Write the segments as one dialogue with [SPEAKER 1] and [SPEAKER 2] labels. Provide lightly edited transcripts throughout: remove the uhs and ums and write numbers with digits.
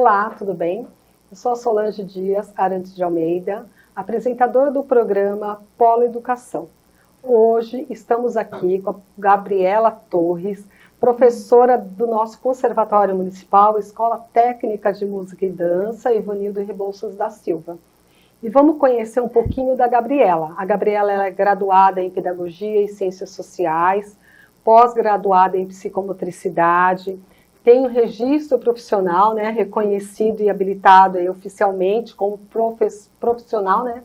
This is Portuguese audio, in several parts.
[SPEAKER 1] Olá, tudo bem? Eu sou a Solange Dias Arantes de Almeida, apresentadora do programa Polo Educação. Hoje estamos aqui com a Gabriela Torres, professora do nosso Conservatório Municipal, Escola Técnica de Música e Dança, Ivanildo Rebouças da Silva. E vamos conhecer um pouquinho da Gabriela. A Gabriela é graduada em Pedagogia e Ciências Sociais, pós-graduada em Psicomotricidade, tem um registro profissional, né, reconhecido e habilitado aí, oficialmente como profissional, né,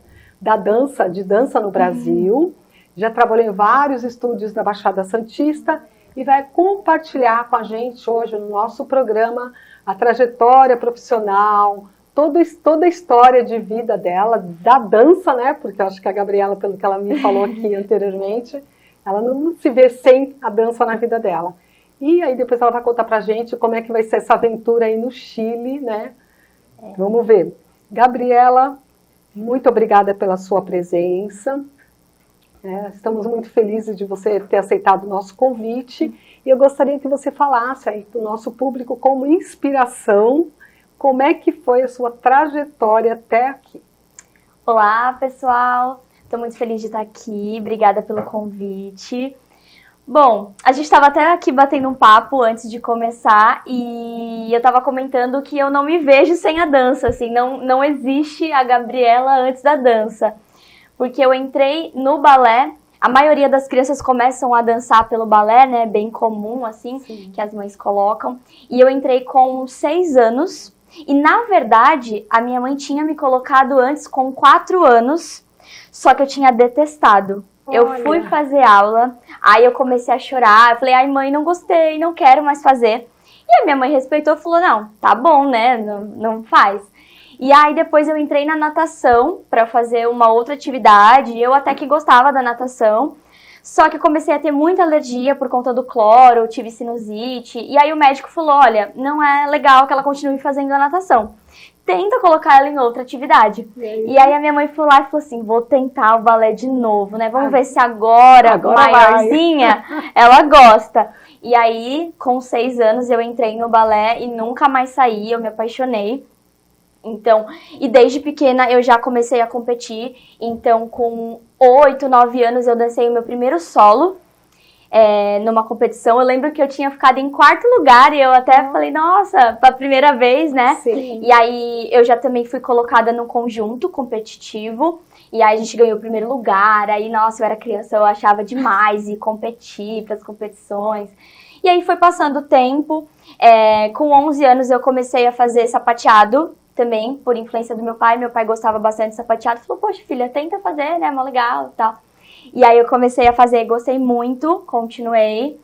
[SPEAKER 1] de dança no Brasil. Já trabalhou em vários estúdios da Baixada Santista e vai compartilhar com a gente hoje no nosso programa a trajetória profissional, toda a história de vida dela, da dança, né, porque eu acho que a Gabriela, pelo que ela me falou aqui anteriormente, ela não se vê sem a dança na vida dela. E aí depois ela vai contar pra gente como é que vai ser essa aventura aí no Chile, né? Vamos ver. Gabriela, muito obrigada pela sua presença. Estamos muito felizes de você ter aceitado o nosso convite. E eu gostaria que você falasse aí para o nosso público como inspiração, como é que foi a sua trajetória até aqui.
[SPEAKER 2] Olá, pessoal. Estou muito feliz de estar aqui. Obrigada pelo convite. Bom, a gente estava até aqui batendo um papo antes de começar e eu estava comentando que eu não me vejo sem a dança, assim, não existe a Gabriela antes da dança. Porque eu entrei no balé, a maioria das crianças começam a dançar pelo balé, né, bem comum, assim, sim, que as mães colocam. E eu entrei com 6 anos e, na verdade, a minha mãe tinha me colocado antes com 4 anos, só que eu tinha detestado. Eu fui fazer aula, aí eu comecei a chorar, eu falei, ai mãe, não gostei, não quero mais fazer. E a minha mãe respeitou e falou, não, tá bom, né, não faz. E aí depois eu entrei na natação para fazer uma outra atividade, eu até que gostava da natação, só que eu comecei a ter muita alergia por conta do cloro, tive sinusite, e aí o médico falou, olha, não é legal que ela continue fazendo a natação. Tenta colocar ela em outra atividade. E aí a minha mãe foi lá e falou assim, vou tentar o balé de novo, né? Vamos ver se agora maiorzinha, ela gosta. E aí, com 6 anos, eu entrei no balé e nunca mais saí, eu me apaixonei. Então, e desde pequena eu já comecei a competir. Então, com 8, 9 anos, eu dancei o meu primeiro solo. Numa competição, eu lembro que eu tinha ficado em 4º lugar e eu até falei, nossa, pra primeira vez, né? Sim. E aí eu já também fui colocada num conjunto competitivo e aí a gente ganhou o 1º lugar, aí nossa, eu era criança, eu achava demais ir competir pras competições. E aí foi passando o tempo, com 11 anos eu comecei a fazer sapateado também, por influência do meu pai gostava bastante de sapateado, falou, poxa filha, tenta fazer, né, mó legal e tal. E aí eu comecei a fazer, gostei muito, continuei.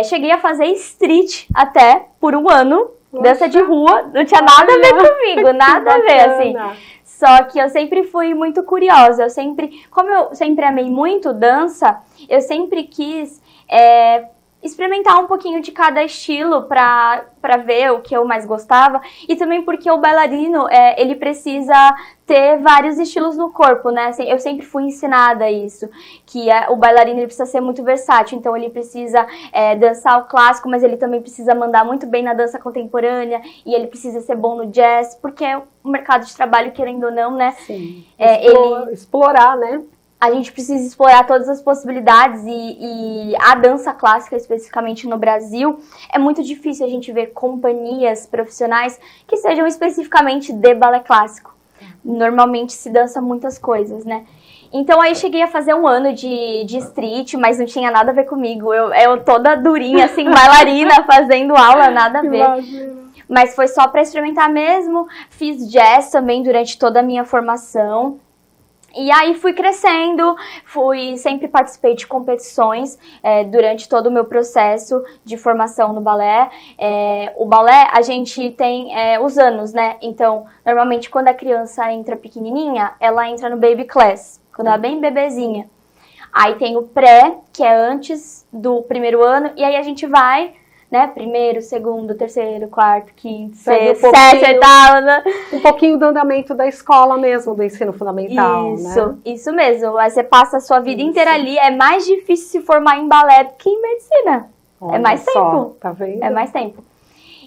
[SPEAKER 2] Cheguei a fazer street até por 1 ano, dança de rua, não tinha nada a ver comigo, nada a ver, assim. Só que eu sempre fui muito curiosa, como eu sempre amei muito dança, eu sempre quis experimentar um pouquinho de cada estilo pra ver o que eu mais gostava. E também porque o bailarino, ele precisa ter vários estilos no corpo, né? Assim, eu sempre fui ensinada isso, que o bailarino ele precisa ser muito versátil. Então ele precisa dançar o clássico, mas ele também precisa mandar muito bem na dança contemporânea. E ele precisa ser bom no jazz, porque o mercado de trabalho, querendo ou não, né?
[SPEAKER 1] Sim. Explorar, né?
[SPEAKER 2] A gente precisa explorar todas as possibilidades e a dança clássica, especificamente no Brasil, é muito difícil a gente ver companhias profissionais que sejam especificamente de balé clássico. Normalmente se dança muitas coisas, né? Então aí cheguei a fazer 1 ano de street, mas não tinha nada a ver comigo. Eu toda durinha, assim, bailarina, fazendo aula, nada a ver. Imagina. Mas foi só para experimentar mesmo. Fiz jazz também durante toda a minha formação. E aí fui crescendo, sempre participei de competições durante todo o meu processo de formação no balé. O balé, a gente tem os anos, né? Então, normalmente quando a criança entra pequenininha, ela entra no baby class, quando ela é bem bebezinha. Aí tem o pré, que é antes do 1º ano, e aí a gente vai, né, 1º, 2º, 3º, 4º, 5º, 6º, 7º, 8º, né?
[SPEAKER 1] Um pouquinho do andamento da escola mesmo, do ensino fundamental, né?
[SPEAKER 2] Isso mesmo. Aí você passa a sua vida inteira ali. É mais difícil se formar em balé do que em medicina.
[SPEAKER 1] Olha
[SPEAKER 2] é mais
[SPEAKER 1] só,
[SPEAKER 2] tempo.
[SPEAKER 1] Tá vendo?
[SPEAKER 2] É mais tempo.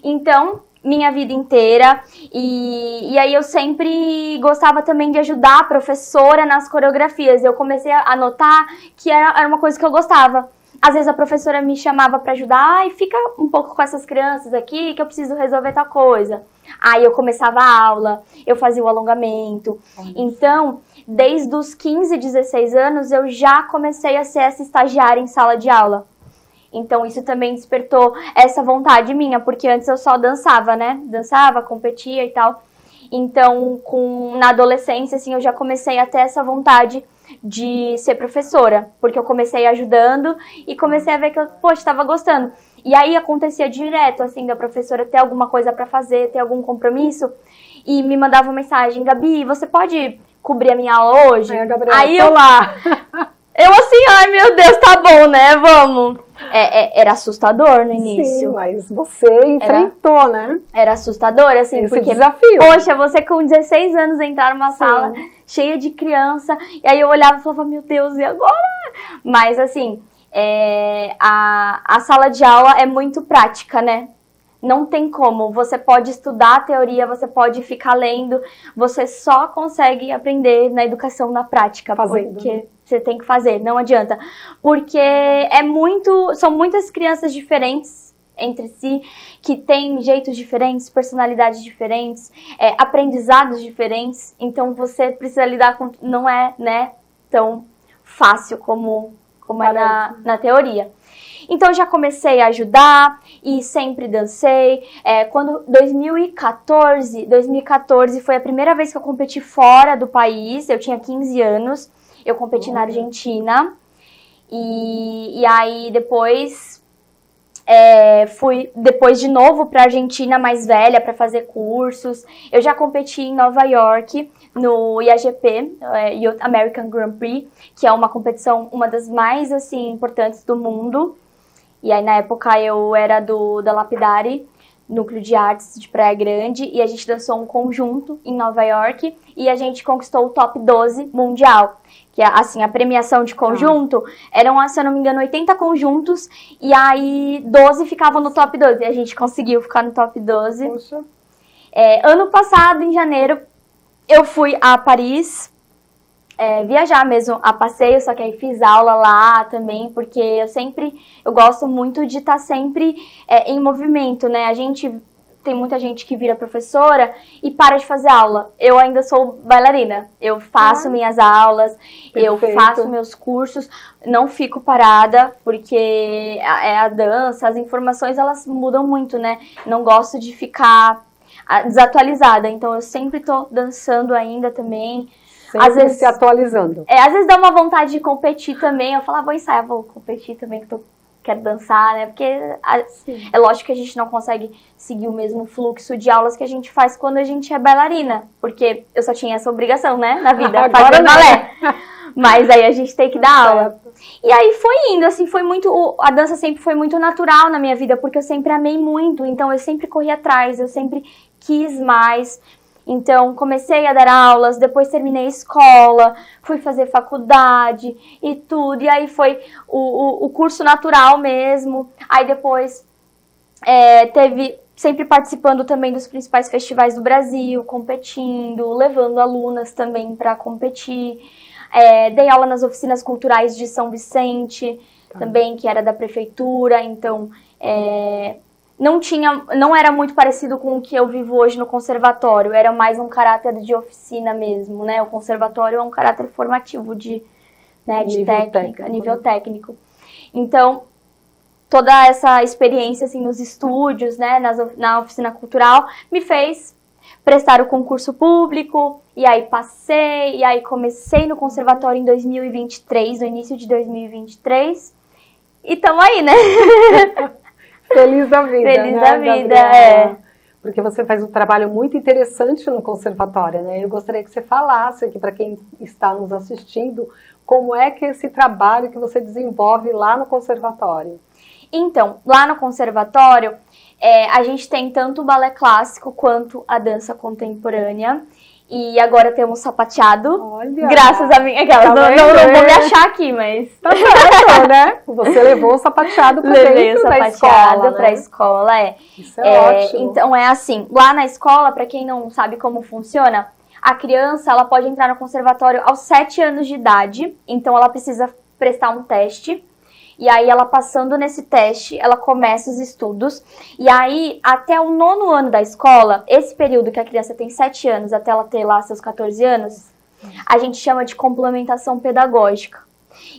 [SPEAKER 2] Então, minha vida inteira. E aí eu sempre gostava também de ajudar a professora nas coreografias. Eu comecei a notar que era uma coisa que eu gostava. Às vezes a professora me chamava para ajudar, fica um pouco com essas crianças aqui que eu preciso resolver tal coisa. Aí eu começava a aula, eu fazia o alongamento. Então, desde os 15, 16 anos, eu já comecei a ser essa estagiária em sala de aula. Então, isso também despertou essa vontade minha, porque antes eu só dançava, né? Dançava, competia e tal. Então, na adolescência, assim, eu já comecei a ter essa vontade de ser professora, porque eu comecei ajudando e comecei a ver que eu, poxa, estava gostando. E aí acontecia direto, assim, da professora ter alguma coisa para fazer, ter algum compromisso, e me mandava uma mensagem: Gabi, você pode cobrir a minha aula hoje?
[SPEAKER 1] Aí a Gabriela,
[SPEAKER 2] aí
[SPEAKER 1] tô lá.
[SPEAKER 2] Eu assim, ai meu Deus, tá bom, né, vamos. Era assustador no início.
[SPEAKER 1] Sim, mas você enfrentou, né?
[SPEAKER 2] Era assustador, assim,
[SPEAKER 1] esse
[SPEAKER 2] porque,
[SPEAKER 1] desafio.
[SPEAKER 2] Poxa, você com 16 anos entrar numa sala cheia de criança, e aí eu olhava e falava, meu Deus, e agora? Mas, assim, a sala de aula é muito prática, né? Não tem como, você pode estudar a teoria, você pode ficar lendo, você só consegue aprender na educação na prática, porque você tem que fazer, não adianta. Porque são muitas crianças diferentes entre si, que têm jeitos diferentes, personalidades diferentes, aprendizados diferentes, então você precisa lidar com, não é, né, tão fácil como é na teoria. Então, já comecei a ajudar e sempre dancei. Quando 2014 foi a primeira vez que eu competi fora do país. Eu tinha 15 anos. Eu competi na Argentina. E aí, depois, fui depois de novo para a Argentina, mais velha, para fazer cursos. Eu já competi em Nova York, no IAGP, Youth American Grand Prix, que é uma competição, uma das mais, assim, importantes do mundo. E aí, na época, eu era da Lapidari, Núcleo de Artes de Praia Grande, e a gente dançou um conjunto em Nova York, e a gente conquistou o top 12 mundial, que é, assim, a premiação de conjunto, eram, se eu não me engano, 80 conjuntos, e aí 12 ficavam no top 12, e a gente conseguiu ficar no top 12.
[SPEAKER 1] Poxa.
[SPEAKER 2] Ano passado, em janeiro, eu fui a Paris, viajar mesmo a passeio, só que aí fiz aula lá também, porque eu gosto muito de estar sempre em movimento, né? Tem muita gente que vira professora e para de fazer aula. Eu ainda sou bailarina, eu faço minhas aulas, eu faço meus cursos, não fico parada, porque a dança, as informações, elas mudam muito, né? Não gosto de ficar desatualizada, então eu sempre tô dançando ainda também.
[SPEAKER 1] Sempre às vezes se atualizando.
[SPEAKER 2] Às vezes dá uma vontade de competir também. Eu falo, vou ensaiar, vou competir também, que quero dançar, né? Porque é lógico que a gente não consegue seguir o mesmo fluxo de aulas que a gente faz quando a gente é bailarina. Porque eu só tinha essa obrigação, né? Na vida, fazer balé. Mas aí a gente tem que dar aula. E aí foi indo, assim, a dança sempre foi muito natural na minha vida, porque eu sempre amei muito. Então eu sempre corri atrás, eu sempre quis mais. Então, comecei a dar aulas, depois terminei a escola, fui fazer faculdade e tudo. E aí foi o curso natural mesmo. Aí depois sempre participando também dos principais festivais do Brasil, competindo, levando alunas também para competir. Dei aula nas oficinas culturais de São Vicente, também, que era da prefeitura. Então, não era muito parecido com o que eu vivo hoje no conservatório, era mais um caráter de oficina mesmo, né? O conservatório é um caráter formativo de técnica, nível técnico. Então, toda essa experiência, assim, nos estúdios, né, na oficina cultural, me fez prestar o concurso público, e aí passei, e aí comecei no conservatório em 2023, no início de 2023, e tamo aí, né?
[SPEAKER 1] Feliz da vida,
[SPEAKER 2] Feliz
[SPEAKER 1] né,
[SPEAKER 2] da vida,
[SPEAKER 1] Gabriela? Porque você faz um trabalho muito interessante no conservatório, né? Eu gostaria que você falasse aqui para quem está nos assistindo, como é que é esse trabalho que você desenvolve lá no conservatório.
[SPEAKER 2] Então, lá no conservatório, a gente tem tanto o balé clássico quanto a dança contemporânea. E agora temos sapateado.
[SPEAKER 1] Olha,
[SPEAKER 2] graças a mim. Aquelas,
[SPEAKER 1] tá
[SPEAKER 2] não vou me achar aqui, mas...
[SPEAKER 1] Tá certo, né? Você levou o sapateado pra dentro da escola,
[SPEAKER 2] pra escola,
[SPEAKER 1] Isso é ótimo.
[SPEAKER 2] Então é assim, lá na escola, pra quem não sabe como funciona, a criança, ela pode entrar no conservatório aos 7 anos de idade, então ela precisa prestar um teste. E aí, ela passando nesse teste, ela começa os estudos. E aí, até o 9º ano da escola, esse período que a criança tem 7 anos, até ela ter lá seus 14 anos, a gente chama de complementação pedagógica.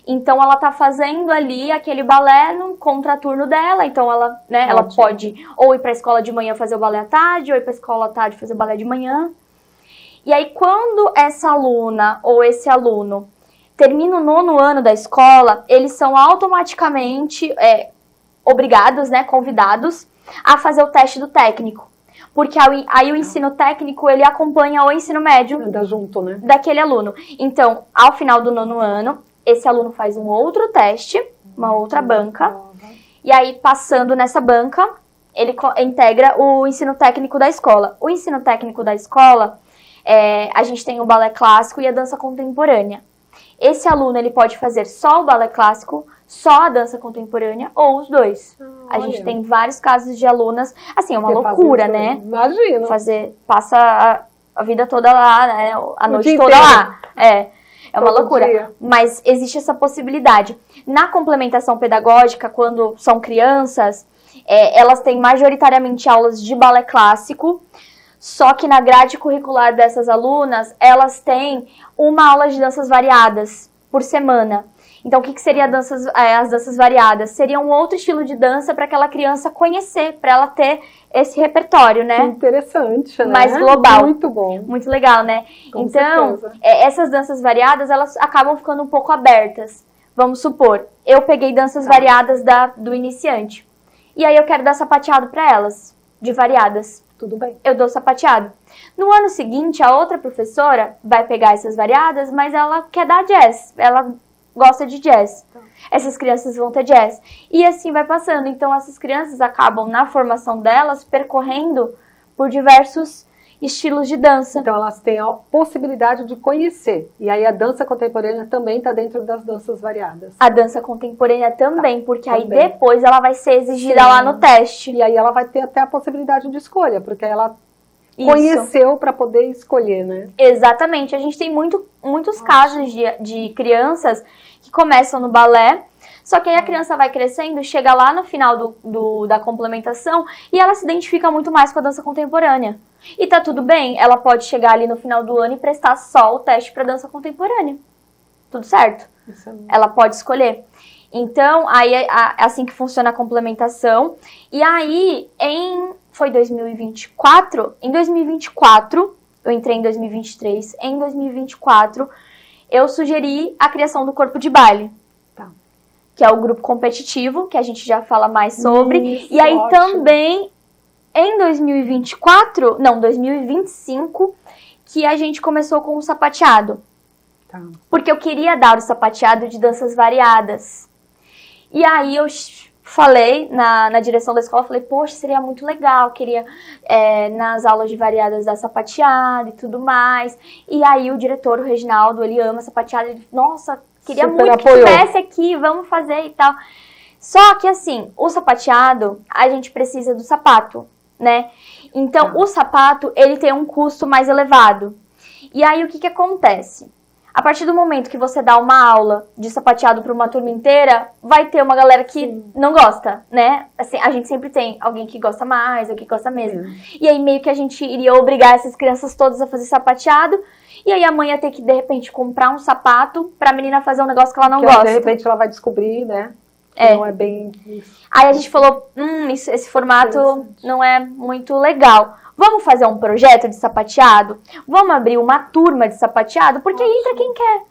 [SPEAKER 2] Então, ela tá fazendo ali aquele balé no contraturno dela. Então, ela, né, ela pode ou ir pra escola de manhã fazer o balé à tarde, ou ir pra escola à tarde fazer o balé de manhã. E aí, quando essa aluna ou esse aluno termina o 9º ano da escola, eles são automaticamente obrigados, né, convidados a fazer o teste do técnico. Porque aí o ensino técnico, ele acompanha o ensino médio
[SPEAKER 1] anda junto, né?
[SPEAKER 2] daquele aluno. Então, ao final do 9º ano, esse aluno faz um outro teste, uma outra banca, e aí, passando nessa banca, ele integra o ensino técnico da escola. O ensino técnico da escola, a gente tem o balé clássico e a dança contemporânea. Esse aluno, ele pode fazer só o balé clássico, só a dança contemporânea ou os dois. A gente tem vários casos de alunas, assim, é uma loucura, né?
[SPEAKER 1] Imagina.
[SPEAKER 2] Passa a vida toda lá, né? A noite toda
[SPEAKER 1] inteiro.
[SPEAKER 2] lá. É uma
[SPEAKER 1] Todo
[SPEAKER 2] loucura.
[SPEAKER 1] dia.
[SPEAKER 2] Mas existe essa possibilidade. Na complementação pedagógica, quando são crianças, elas têm majoritariamente aulas de balé clássico. Só que na grade curricular dessas alunas, elas têm uma aula de danças variadas por semana. Então, o que seria as danças variadas? Seria um outro estilo de dança para aquela criança conhecer, para ela ter esse repertório, né?
[SPEAKER 1] Interessante, né?
[SPEAKER 2] Mais global.
[SPEAKER 1] Muito bom.
[SPEAKER 2] Muito legal, né?
[SPEAKER 1] Com
[SPEAKER 2] então,
[SPEAKER 1] certeza.
[SPEAKER 2] Essas danças variadas, elas acabam ficando um pouco abertas. Vamos supor, eu peguei danças variadas do iniciante. E aí eu quero dar sapateado para elas, de variadas.
[SPEAKER 1] Tudo bem.
[SPEAKER 2] Eu dou sapateado. No ano seguinte, a outra professora vai pegar essas variadas, mas ela quer dar jazz. Ela gosta de jazz. Essas crianças vão ter jazz. E assim vai passando. Então, essas crianças acabam, na formação delas, percorrendo por diversos estilos de dança.
[SPEAKER 1] Então, elas têm a possibilidade de conhecer. E aí, a dança contemporânea também está dentro das danças variadas.
[SPEAKER 2] A dança contemporânea também, porque aí
[SPEAKER 1] também.
[SPEAKER 2] depois ela vai ser exigida lá no teste.
[SPEAKER 1] E aí, ela vai ter até a possibilidade de escolha, porque ela
[SPEAKER 2] Isso.
[SPEAKER 1] conheceu para poder escolher, né?
[SPEAKER 2] Exatamente. A gente tem muitos casos de crianças que começam no balé, só que aí a criança vai crescendo, chega lá no final da complementação e ela se identifica muito mais com a dança contemporânea. E tá tudo bem, ela pode chegar ali no final do ano e prestar só o teste para dança contemporânea. Tudo certo? Ela pode escolher. Então, aí é assim que funciona a complementação. E aí, foi 2024? Em 2024, eu entrei em 2023, em 2024, eu sugeri a criação do corpo de baile.
[SPEAKER 1] Tá.
[SPEAKER 2] Que é o grupo competitivo, que a gente já fala mais sobre.
[SPEAKER 1] Isso,
[SPEAKER 2] e aí
[SPEAKER 1] ótimo.
[SPEAKER 2] também, em 2025, que a gente começou com o sapateado.
[SPEAKER 1] Tá.
[SPEAKER 2] Porque eu queria dar o sapateado de danças variadas. E aí eu falei na direção da escola, falei, poxa, seria muito legal, queria nas aulas de variadas dar sapateado e tudo mais. E aí o diretor, o Reginaldo, ele ama sapateado, ele, nossa, queria
[SPEAKER 1] Super
[SPEAKER 2] muito
[SPEAKER 1] apoiou.
[SPEAKER 2] que tivesse aqui, vamos fazer e tal. Só que assim, o sapateado, a gente precisa do sapato, né? Então o sapato, ele tem um custo mais elevado. E aí o que acontece? A partir do momento que você dá uma aula de sapateado para uma turma inteira, vai ter uma galera que não gosta, né? Assim, a gente sempre tem alguém que gosta mais, ou que gosta mesmo. E aí meio que a gente iria obrigar essas crianças todas a fazer sapateado, e aí a mãe ia ter que, de repente, comprar um sapato pra menina fazer um negócio que ela não gosta.
[SPEAKER 1] De repente ela vai descobrir, né? Que não é bem isso.
[SPEAKER 2] Aí a gente falou, esse formato não é muito legal. Vamos fazer um projeto de sapateado? Vamos abrir uma turma de sapateado? Porque aí entra quem quer.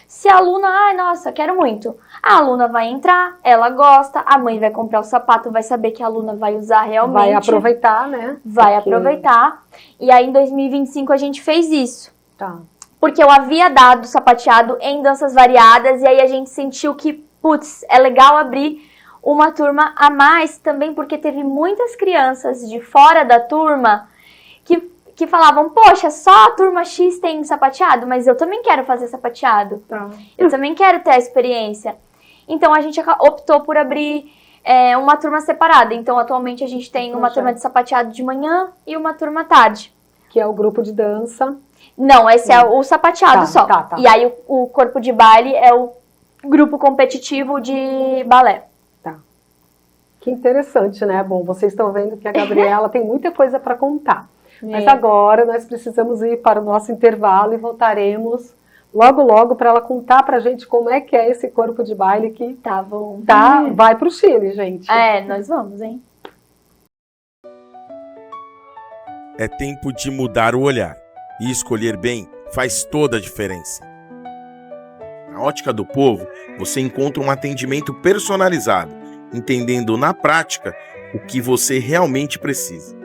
[SPEAKER 2] Se a aluna, nossa, quero muito. A aluna vai entrar, ela gosta, a mãe vai comprar o sapato, vai saber que a aluna vai usar realmente.
[SPEAKER 1] Vai aproveitar, né?
[SPEAKER 2] Vai aproveitar. E aí em 2025 a gente fez isso.
[SPEAKER 1] Tá.
[SPEAKER 2] Porque eu havia dado sapateado em danças variadas e aí a gente sentiu que, putz, é legal abrir uma turma a mais também, porque teve muitas crianças de fora da turma que que falavam, poxa, só a turma X tem sapateado, mas eu também quero fazer sapateado.
[SPEAKER 1] Tá.
[SPEAKER 2] Eu também quero ter a experiência. Então, a gente optou por abrir uma turma separada. Então, atualmente, a gente tem uma turma de sapateado de manhã e uma turma à tarde.
[SPEAKER 1] Que é o grupo de dança.
[SPEAKER 2] Não, esse é o sapateado só.
[SPEAKER 1] Tá.
[SPEAKER 2] E aí, o corpo de baile é o grupo competitivo de balé.
[SPEAKER 1] Tá. Que interessante, né? Bom, vocês estão vendo que a Gabriela tem muita coisa para contar. Mas agora nós precisamos ir para o nosso intervalo e voltaremos logo para ela contar pra gente como é que é esse corpo de baile que
[SPEAKER 2] Tá bom.
[SPEAKER 1] vai pro Chile, gente.
[SPEAKER 2] Nós vamos, hein?
[SPEAKER 3] É tempo de mudar o olhar, e escolher bem faz toda a diferença. Na Ótica do Povo, você encontra um atendimento personalizado, entendendo na prática o que você realmente precisa.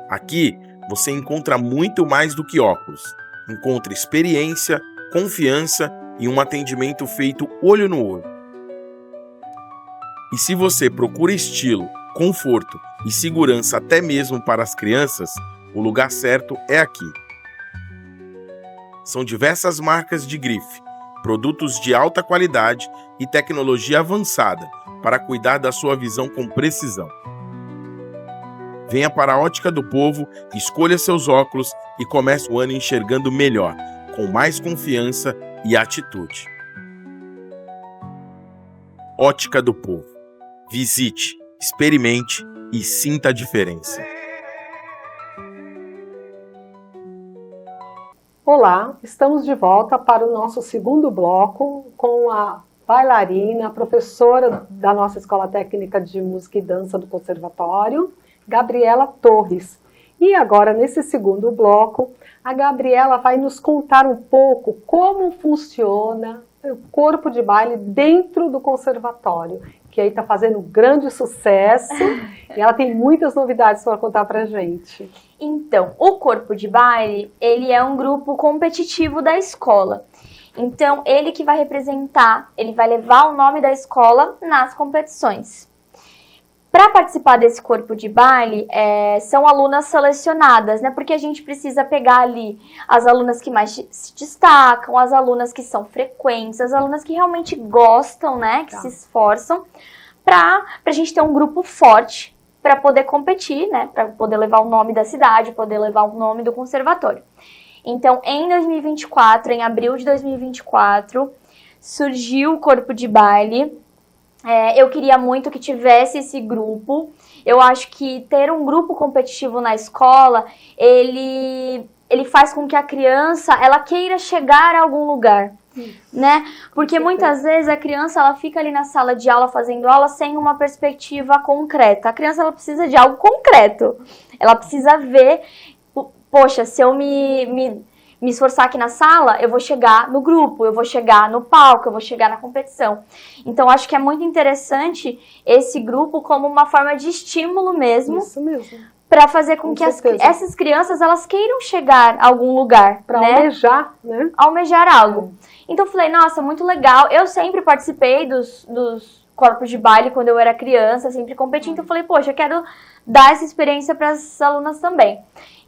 [SPEAKER 3] Aqui, você encontra muito mais do que óculos. Encontra experiência, confiança e um atendimento feito olho no olho. E se você procura estilo, conforto e segurança até mesmo para as crianças, o lugar certo é aqui. São diversas marcas de grife, produtos de alta qualidade e tecnologia avançada para cuidar da sua visão com precisão. Venha para a Ótica do Povo, escolha seus óculos e comece o ano enxergando melhor, com mais confiança e atitude. Ótica do Povo. Visite, experimente e sinta a diferença.
[SPEAKER 1] Olá, estamos de volta para o nosso segundo bloco com a bailarina, professora da nossa Escola Técnica de Música e Dança do Conservatório, Gabriela Torres. E agora, nesse segundo bloco, a Gabriela vai nos contar um pouco como funciona o corpo de baile dentro do conservatório, que aí está fazendo um grande sucesso e ela tem muitas novidades para contar para a gente.
[SPEAKER 2] Então, o corpo de baile, ele é um grupo competitivo da escola. Então, ele que vai representar, ele vai levar o nome da escola nas competições. Para participar desse corpo de baile, são alunas selecionadas, né? Porque a gente precisa pegar ali as alunas que mais se destacam, as alunas que são frequentes, as alunas que realmente gostam, né? Que se esforçam, para a gente ter um grupo forte para poder competir, né? Para poder levar o nome da cidade, poder levar o nome do conservatório. Então, em 2024, em abril de 2024, surgiu o corpo de baile. Eu queria muito que tivesse esse grupo. Eu acho que ter um grupo competitivo na escola, ele faz com que a criança ela queira chegar a algum lugar, né? Porque muitas vezes a criança ela fica ali na sala de aula fazendo aula sem uma perspectiva concreta. A criança ela precisa de algo concreto. Ela precisa ver, poxa, se eu me esforçar aqui na sala, eu vou chegar no grupo, eu vou chegar no palco, eu vou chegar na competição. Então, acho que é muito interessante esse grupo como uma forma de estímulo mesmo.
[SPEAKER 1] Isso mesmo.
[SPEAKER 2] Para fazer com que essas crianças, elas queiram chegar a algum lugar.
[SPEAKER 1] Para
[SPEAKER 2] né?
[SPEAKER 1] almejar, né?
[SPEAKER 2] Almejar algo. Então, eu falei, nossa, muito legal. Eu sempre participei dos corpos de baile quando eu era criança, sempre competi. Então, eu falei, poxa, eu quero dar essa experiência para as alunas também.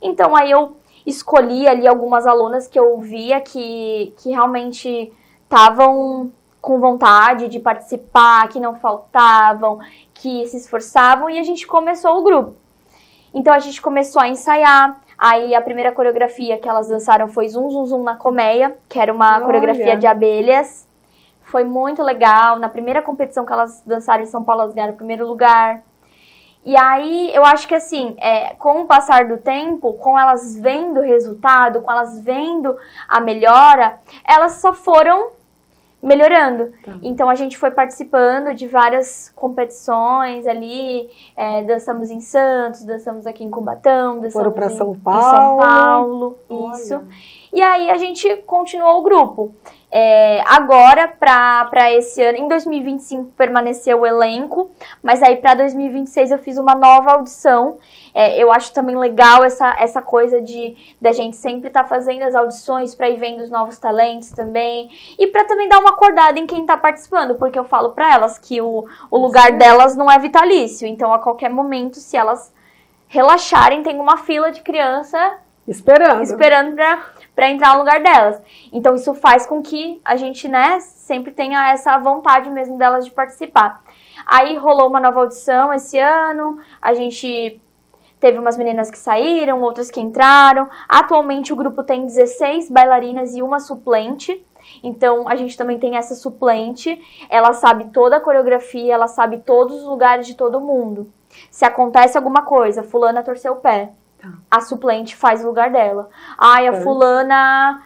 [SPEAKER 2] Então, aí eu escolhi ali algumas alunas que eu via que realmente estavam com vontade de participar, que não faltavam, que se esforçavam, e a gente começou o grupo. Então a gente começou a ensaiar, aí a primeira coreografia que elas dançaram foi Zum Zum Zum na colmeia, que era uma coreografia de abelhas. Foi muito legal, na primeira competição que elas dançaram em São Paulo, elas ganharam o primeiro lugar. E aí, eu acho que assim, com o passar do tempo, com elas vendo o resultado, com elas vendo a melhora, elas só foram melhorando. Então, a gente foi participando de várias competições ali, dançamos em Santos, dançamos aqui em Cubatão, dançamos
[SPEAKER 1] para São
[SPEAKER 2] em São Paulo, isso.
[SPEAKER 1] Olha.
[SPEAKER 2] E aí, a gente continuou o grupo. Agora, para esse ano, em 2025 permaneceu o elenco, mas aí para 2026 eu fiz uma nova audição. Eu acho também legal essa coisa da gente sempre estar fazendo as audições para ir vendo os novos talentos também, e para também dar uma acordada em quem está participando, porque eu falo para elas que o lugar delas não é vitalício, então a qualquer momento, se elas relaxarem, tem uma fila de criança
[SPEAKER 1] esperando
[SPEAKER 2] para entrar no lugar delas. Então isso faz com que a gente, né, sempre tenha essa vontade mesmo delas de participar. Aí rolou uma nova audição esse ano, a gente teve umas meninas que saíram, outras que entraram. Atualmente o grupo tem 16 bailarinas e uma suplente. Então a gente também tem essa suplente, ela sabe toda a coreografia, ela sabe todos os lugares de todo mundo. Se acontece alguma coisa, fulana torceu o pé, a suplente faz o lugar dela. Ai, a fulana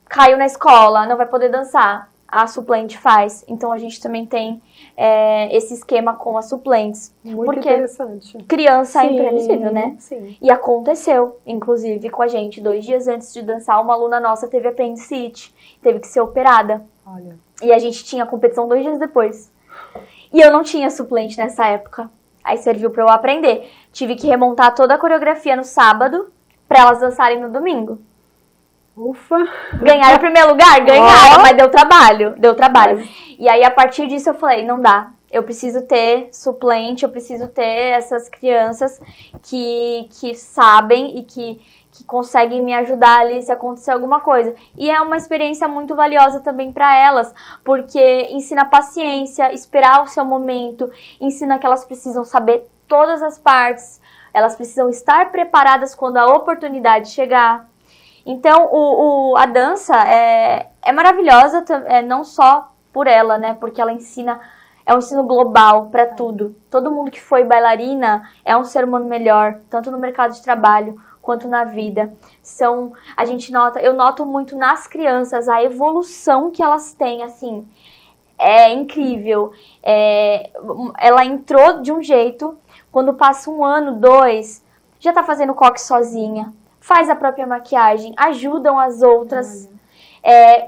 [SPEAKER 2] caiu na escola, não vai poder dançar, a suplente faz. Então a gente também tem esse esquema com as suplentes.
[SPEAKER 1] Muito
[SPEAKER 2] porque
[SPEAKER 1] interessante.
[SPEAKER 2] Criança é imprevisível, né?
[SPEAKER 1] Sim.
[SPEAKER 2] E aconteceu, inclusive, com a gente. 2 dias antes de dançar, uma aluna nossa teve apendicite, teve que ser operada.
[SPEAKER 1] Olha.
[SPEAKER 2] E a gente tinha competição 2 dias depois. E eu não tinha suplente nessa época. Aí serviu pra eu aprender. Tive que remontar toda a coreografia no sábado pra elas dançarem no domingo.
[SPEAKER 1] Ufa!
[SPEAKER 2] Ganharam o primeiro lugar? Ganharam, mas deu trabalho. E aí, a partir disso, eu falei, não dá. Eu preciso ter suplente, eu preciso ter essas crianças que sabem e que conseguem me ajudar ali se acontecer alguma coisa. E é uma experiência muito valiosa também para elas, porque ensina paciência, esperar o seu momento, ensina que elas precisam saber todas as partes, elas precisam estar preparadas quando a oportunidade chegar. Então, a dança é maravilhosa, não só por ela, né? Porque ela ensina, é um ensino global para tudo. Todo mundo que foi bailarina é um ser humano melhor, tanto no mercado de trabalho quanto na vida. Eu noto muito nas crianças a evolução que elas têm, assim, é incrível. Ela entrou de um jeito, quando passa 1 ano, 2, já tá fazendo coque sozinha, faz a própria maquiagem, ajudam as outras,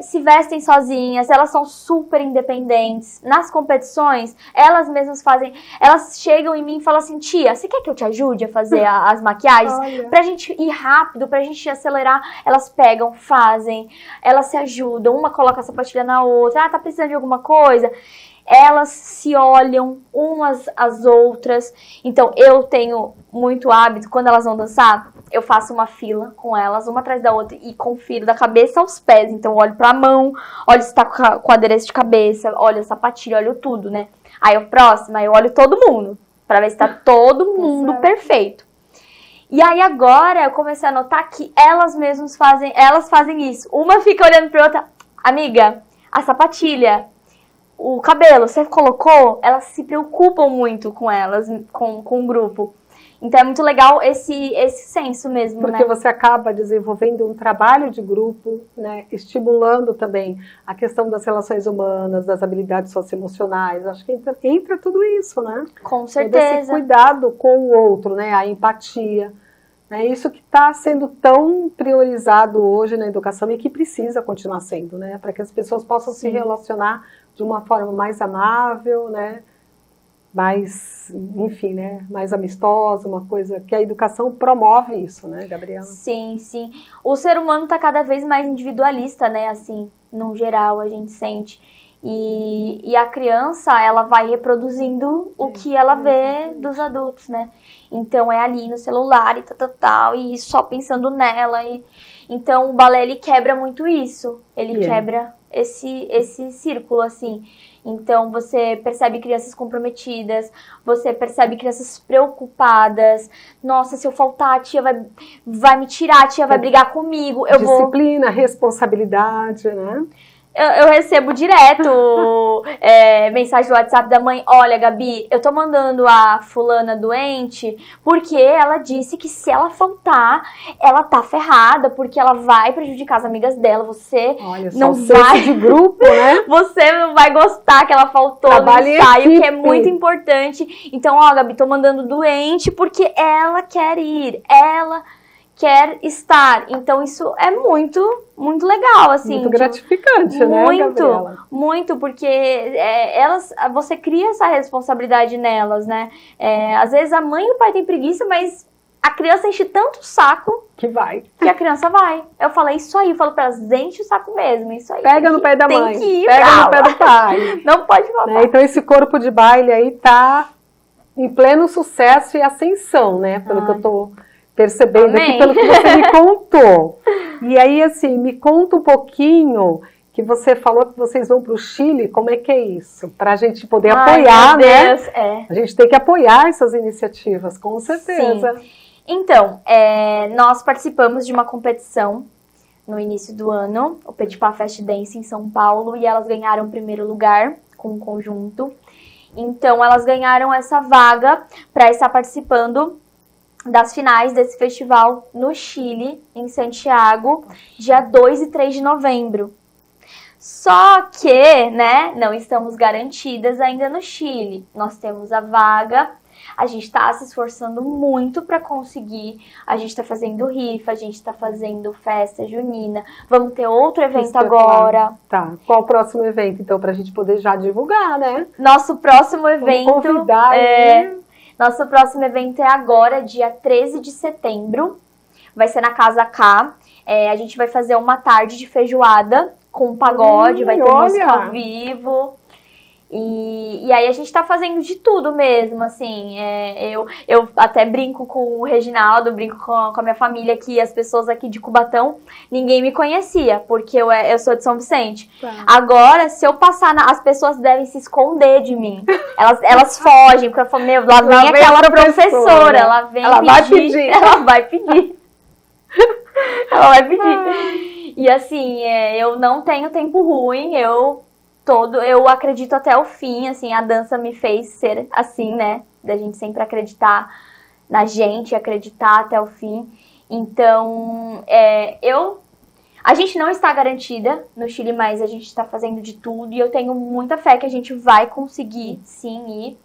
[SPEAKER 2] se vestem sozinhas, elas são super independentes. Nas competições, elas mesmas fazem, elas chegam em mim e falam assim, tia, você quer que eu te ajude a fazer as maquiagens? Pra gente ir rápido, pra gente acelerar, elas pegam, fazem, elas se ajudam, uma coloca a sapatilha na outra, tá precisando de alguma coisa? Elas se olham umas às outras. Então, eu tenho muito hábito, quando elas vão dançar, eu faço uma fila com elas, uma atrás da outra, e confiro da cabeça aos pés. Então, eu olho pra mão, olho se tá com adereço de cabeça, olho a sapatilha, olho tudo, né? Aí, a próxima, eu olho todo mundo, pra ver se tá todo mundo perfeito. E aí, agora, eu comecei a notar que elas mesmas fazem isso. Uma fica olhando pra outra, amiga, a sapatilha, o cabelo, você colocou? Elas se preocupam muito com elas, com o grupo. Então é muito legal esse senso mesmo,
[SPEAKER 1] porque,
[SPEAKER 2] né?
[SPEAKER 1] você acaba desenvolvendo um trabalho de grupo, né? Estimulando também a questão das relações humanas, das habilidades socioemocionais. Acho que entra tudo isso, né?
[SPEAKER 2] Com certeza.
[SPEAKER 1] Todo esse cuidado com o outro, né? A empatia. É isso que está sendo tão priorizado hoje na educação e que precisa continuar sendo, né? Para que as pessoas possam se relacionar de uma forma mais amável, né? Mais, enfim, né? Mais amistosa, uma coisa que a educação promove isso, né, Gabriela?
[SPEAKER 2] Sim, sim. O ser humano está cada vez mais individualista, né? Assim, no geral, a gente sente. E a criança, ela vai reproduzindo o que ela vê dos adultos, né? Então, é ali no celular e tal, e só pensando nela. Então, o balé, ele quebra muito isso. Ele quebra esse círculo, assim. Então, você percebe crianças comprometidas, você percebe crianças preocupadas. Nossa, se eu faltar, a tia vai me tirar, a tia vai brigar comigo.
[SPEAKER 1] Disciplina, responsabilidade, né?
[SPEAKER 2] Eu recebo direto mensagem do WhatsApp da mãe, olha, Gabi, eu tô mandando a fulana doente porque ela disse que se ela faltar, ela tá ferrada, porque ela vai prejudicar as amigas dela, você não vai...
[SPEAKER 1] de grupo, né?
[SPEAKER 2] Você não vai gostar que ela faltou no ensaio, que é muito importante. Então, ó, Gabi, tô mandando doente porque ela quer ir, ela quer estar. Então, isso é muito, muito legal, assim.
[SPEAKER 1] Muito gratificante, né, Gabriela?
[SPEAKER 2] Muito, porque você cria essa responsabilidade nelas, né? Às vezes a mãe e o pai têm preguiça, mas a criança enche tanto o saco que a criança vai. Eu falo, isso aí, eu falo pra elas, enche o saco mesmo, isso aí.
[SPEAKER 1] Pega no pé da mãe,
[SPEAKER 2] tem que ir
[SPEAKER 1] pega no pé do pai.
[SPEAKER 2] Não pode faltar.
[SPEAKER 1] Então esse corpo de baile aí tá em pleno sucesso e ascensão, né? Pelo que eu tô percebendo
[SPEAKER 2] Amém.
[SPEAKER 1] aqui, pelo que você me contou. E aí, assim, me conta um pouquinho, que você falou que vocês vão para o Chile, como é que é isso? Para a gente poder apoiar,
[SPEAKER 2] meu
[SPEAKER 1] né?
[SPEAKER 2] Deus, é.
[SPEAKER 1] A gente tem que apoiar essas iniciativas, com certeza.
[SPEAKER 2] Sim. Então, nós participamos de uma competição no início do ano, o Petit Pas Fest Dance em São Paulo, e elas ganharam o primeiro lugar com um conjunto. Então, elas ganharam essa vaga para estar participando das finais desse festival no Chile, em Santiago, dia 2 e 3 de novembro. Só que, né, não estamos garantidas ainda no Chile. Nós temos a vaga, a gente está se esforçando muito para conseguir. A gente está fazendo rifa, a gente está fazendo festa junina. Vamos ter outro evento agora.
[SPEAKER 1] Tá. Qual o próximo evento, então, para a gente poder já divulgar, né?
[SPEAKER 2] Nosso próximo evento.
[SPEAKER 1] Vamos convidar aí.
[SPEAKER 2] Nosso próximo evento é agora, dia 13 de setembro. Vai ser na Casa K. A gente vai fazer uma tarde de feijoada com pagode, vai ter música ao vivo. E aí a gente tá fazendo de tudo mesmo, assim. Eu até brinco com o Reginaldo, brinco com a minha família, que as pessoas aqui de Cubatão, ninguém me conhecia, porque eu sou de São Vicente. Tá. Agora, se eu passar, as pessoas devem se esconder de mim. Elas fogem, porque eu falo, meu, lá vem aquela professora, ela vem pedir. Ela vai pedir. Ela vai pedir. E assim, eu não tenho tempo ruim, eu acredito até o fim, assim, a dança me fez ser assim, né, da gente sempre acreditar na gente, acreditar até o fim. Então, a gente não está garantida no Chile, mas a gente está fazendo de tudo, e eu tenho muita fé que a gente vai conseguir, sim, ir.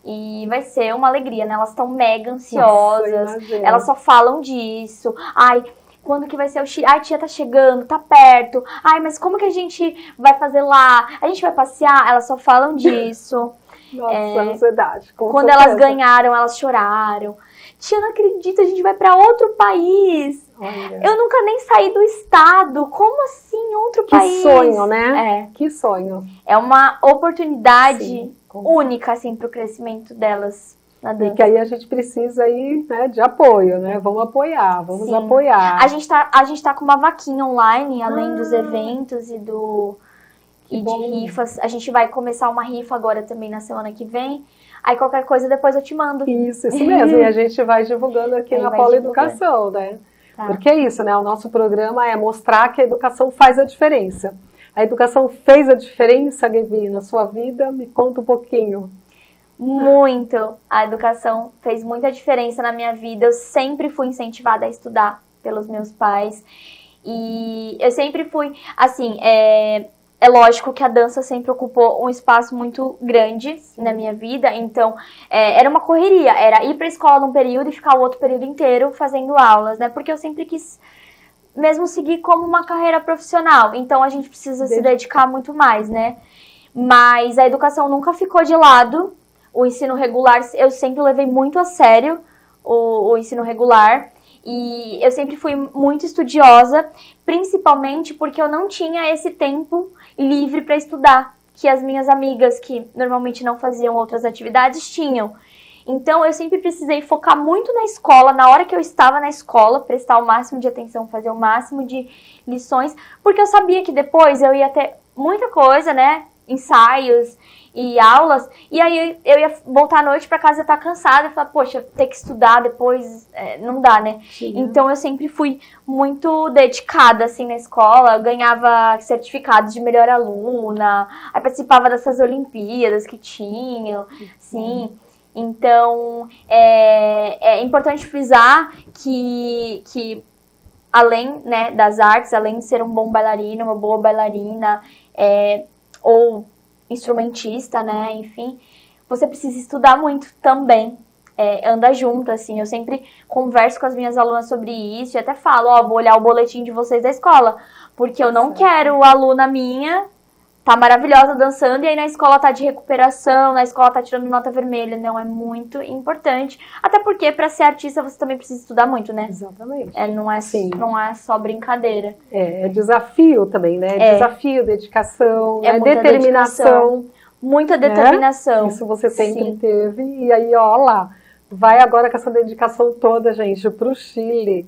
[SPEAKER 2] E vai ser uma alegria, né? Elas estão mega ansiosas, elas só falam disso. Ai, quando que vai ser o Chile? Ai, tia, tá chegando, tá perto. Ai, mas como que a gente vai fazer lá? A gente vai passear? Elas só falam disso.
[SPEAKER 1] Nossa, ansiedade.
[SPEAKER 2] Quando elas ganharam, elas choraram. Tia, não acredito, a gente vai pra outro país. Olha. Eu nunca nem saí do estado. Como assim, outro país?
[SPEAKER 1] Que sonho, né? Que sonho.
[SPEAKER 2] É uma oportunidade única, assim, pro crescimento delas.
[SPEAKER 1] E que aí a gente precisa aí, né, de apoio, né? Vamos apoiar, vamos apoiar.
[SPEAKER 2] A gente tá com uma vaquinha online, além dos eventos e de rifas. A gente vai começar uma rifa agora também na semana que vem. Aí qualquer coisa depois eu te mando.
[SPEAKER 1] Isso mesmo. E a gente vai divulgando aqui na Polo Educação, né? Tá. Porque é isso, né? O nosso programa é mostrar que a educação faz a diferença. A educação fez a diferença, Gabi, na sua vida? Me conta um pouquinho.
[SPEAKER 2] Muito. A educação fez muita diferença na minha vida. Eu sempre fui incentivada a estudar pelos meus pais. E eu sempre fui, assim, é lógico que a dança sempre ocupou um espaço muito grande na minha vida. Então, era uma correria. Era ir pra escola num período e ficar o outro período inteiro fazendo aulas, né? Porque eu sempre quis mesmo seguir como uma carreira profissional. Então, a gente precisa se dedicar muito mais, né? Mas a educação nunca ficou de lado. O ensino regular, eu sempre levei muito a sério o ensino regular. E eu sempre fui muito estudiosa, principalmente porque eu não tinha esse tempo livre para estudar, que as minhas amigas, que normalmente não faziam outras atividades, tinham. Então, eu sempre precisei focar muito na escola, na hora que eu estava na escola, prestar o máximo de atenção, fazer o máximo de lições, porque eu sabia que depois eu ia ter muita coisa, né, ensaios e aulas, e aí eu ia voltar à noite pra casa e estar cansada e falar, poxa, ter que estudar depois, não dá, né? Sim. Então eu sempre fui muito dedicada, assim, na escola, eu ganhava certificados de melhor aluna, aí participava dessas Olimpíadas que tinham, sim. Então, é importante frisar que além, né, das artes, além de ser um bom bailarino, uma boa bailarina, ou instrumentista, né, enfim, você precisa estudar muito também, anda junto, assim, eu sempre converso com as minhas alunas sobre isso e até falo, vou olhar o boletim de vocês da escola, porque eu não quero a aluna minha tá maravilhosa dançando e aí na escola tá de recuperação, na escola tá tirando nota vermelha, não, é muito importante, até porque pra ser artista você também precisa estudar muito, né?
[SPEAKER 1] Exatamente.
[SPEAKER 2] Não é só brincadeira.
[SPEAKER 1] É desafio também, né? Desafio, dedicação, determinação.
[SPEAKER 2] Dedicação. Muita determinação.
[SPEAKER 1] Isso você sempre
[SPEAKER 2] Sim.
[SPEAKER 1] teve. E aí, ó lá, vai agora com essa dedicação toda, gente, para o Chile.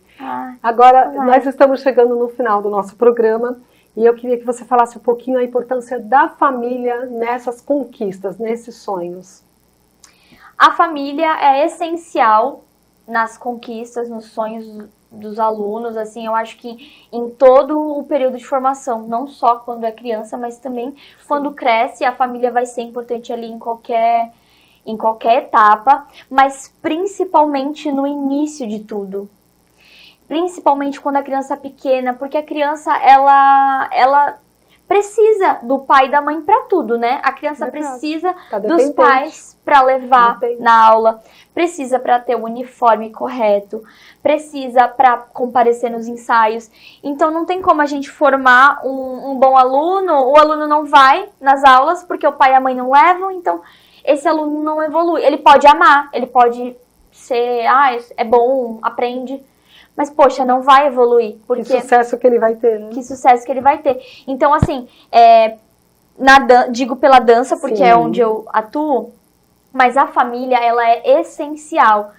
[SPEAKER 1] Agora, nós estamos chegando no final do nosso programa e eu queria que você falasse um pouquinho a importância da família nessas conquistas, nesses sonhos.
[SPEAKER 2] A família é essencial nas conquistas, nos sonhos dos alunos, assim, eu acho que em todo o período de formação, não só quando é criança, mas também quando cresce, a família vai ser importante ali em qualquer etapa, mas principalmente no início de tudo. Principalmente quando a criança é pequena, porque a criança, ela precisa do pai e da mãe para tudo, né? A criança precisa dos pais para levar na aula, precisa para ter o uniforme correto, precisa para comparecer nos ensaios. Então não tem como a gente formar um bom aluno, o aluno não vai nas aulas porque o pai e a mãe não levam, então esse aluno não evolui. Ele pode amar, ele pode ser, é bom, aprende, mas, poxa, não vai evoluir. Porque
[SPEAKER 1] que sucesso que ele vai ter, né?
[SPEAKER 2] Que sucesso que ele vai ter. Então, assim, digo pela dança, porque é onde eu atuo, mas a família, ela é essencial.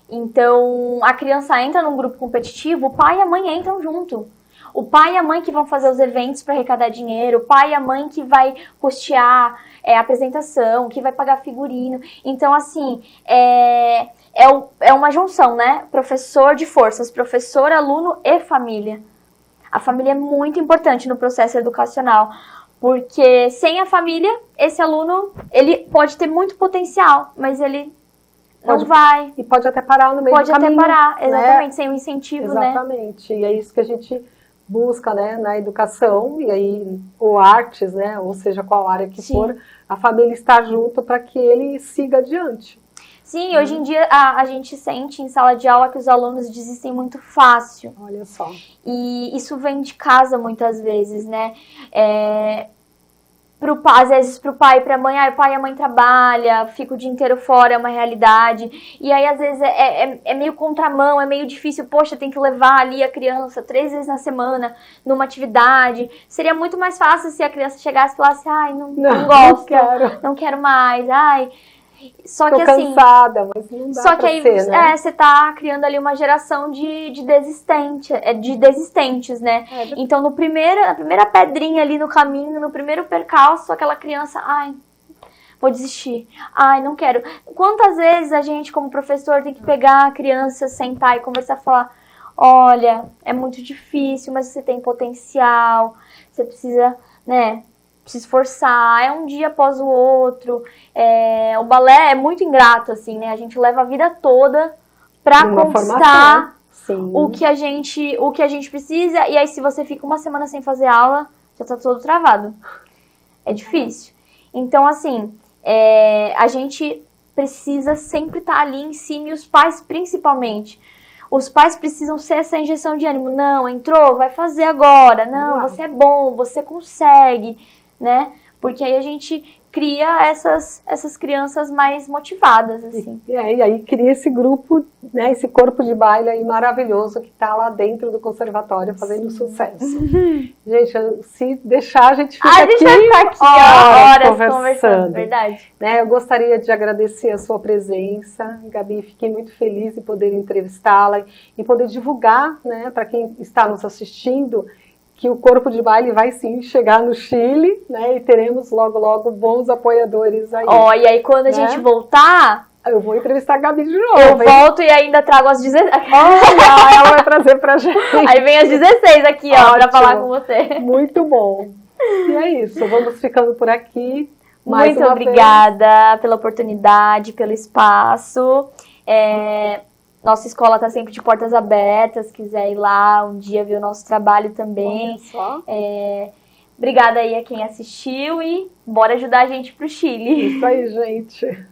[SPEAKER 2] Então, a criança entra num grupo competitivo, o pai e a mãe entram junto. O pai e a mãe que vão fazer os eventos para arrecadar dinheiro, o pai e a mãe que vai custear a apresentação, que vai pagar figurino. Então, assim, é uma junção, né? Professor de forças, professor, aluno e família. A família é muito importante no processo educacional, porque sem a família, esse aluno, ele pode ter muito potencial, mas ele não vai.
[SPEAKER 1] E pode até parar no meio do caminho.
[SPEAKER 2] Pode até parar, exatamente, né? Sem o incentivo,
[SPEAKER 1] exatamente. E é isso que a gente busca, né, na educação, e aí, ou artes, né, ou seja, qual área que for, a família está junto para que ele siga adiante.
[SPEAKER 2] Sim, hoje em dia a gente sente em sala de aula que os alunos desistem muito fácil.
[SPEAKER 1] Olha só.
[SPEAKER 2] E isso vem de casa muitas vezes, né? Às vezes pro pai e pra mãe, o pai e a mãe trabalham, fica o dia inteiro fora, é uma realidade. E aí, às vezes, é meio contramão, é meio difícil. Poxa, tem que levar ali a criança 3 vezes na semana numa atividade. Seria muito mais fácil se a criança chegasse e falasse, não gosto, não quero mais, Só
[SPEAKER 1] Tô
[SPEAKER 2] que assim,
[SPEAKER 1] cansada, mas não dá
[SPEAKER 2] só que aí
[SPEAKER 1] né?
[SPEAKER 2] Você tá criando ali uma geração de desistentes, né? Então na primeira pedrinha ali no caminho, no primeiro percalço, aquela criança, vou desistir, não quero. Quantas vezes a gente como professor tem que pegar a criança, sentar e conversar, falar, olha, é muito difícil, mas você tem potencial, você precisa, né, se esforçar, é um dia após o outro. O balé é muito ingrato, assim, né? A gente leva a vida toda pra conquistar o que a gente precisa, e aí se você fica uma semana sem fazer aula, já tá todo travado. É difícil. Então, assim, a gente precisa sempre estar ali em cima, e os pais principalmente. Os pais precisam ser essa injeção de ânimo. Não, entrou, vai fazer agora. Não, você é bom, você consegue, né? Porque aí a gente cria essas crianças mais motivadas, assim.
[SPEAKER 1] E aí cria esse grupo, né, esse corpo de baile aí maravilhoso que está lá dentro do conservatório fazendo sucesso. Gente, se deixar, a gente fica aqui,
[SPEAKER 2] vai ficar aqui horas conversando, verdade.
[SPEAKER 1] Né, eu gostaria de agradecer a sua presença, Gabi, fiquei muito feliz em poder entrevistá-la e poder divulgar, né, para quem está nos assistindo, que o corpo de baile vai sim chegar no Chile, né? E teremos logo, logo bons apoiadores aí.
[SPEAKER 2] E aí quando a gente voltar...
[SPEAKER 1] Eu vou entrevistar a Gabi de novo.
[SPEAKER 2] Eu volto e ainda trago as 16...
[SPEAKER 1] ela vai trazer pra gente.
[SPEAKER 2] Aí vem as 16 aqui, pra falar com você.
[SPEAKER 1] Muito bom. E é isso, vamos ficando por aqui.
[SPEAKER 2] Muito obrigada pela oportunidade, pelo espaço. Nossa escola está sempre de portas abertas, quiser ir lá um dia ver o nosso trabalho também. Obrigada aí a quem assistiu e bora ajudar a gente pro Chile.
[SPEAKER 1] Isso aí, gente.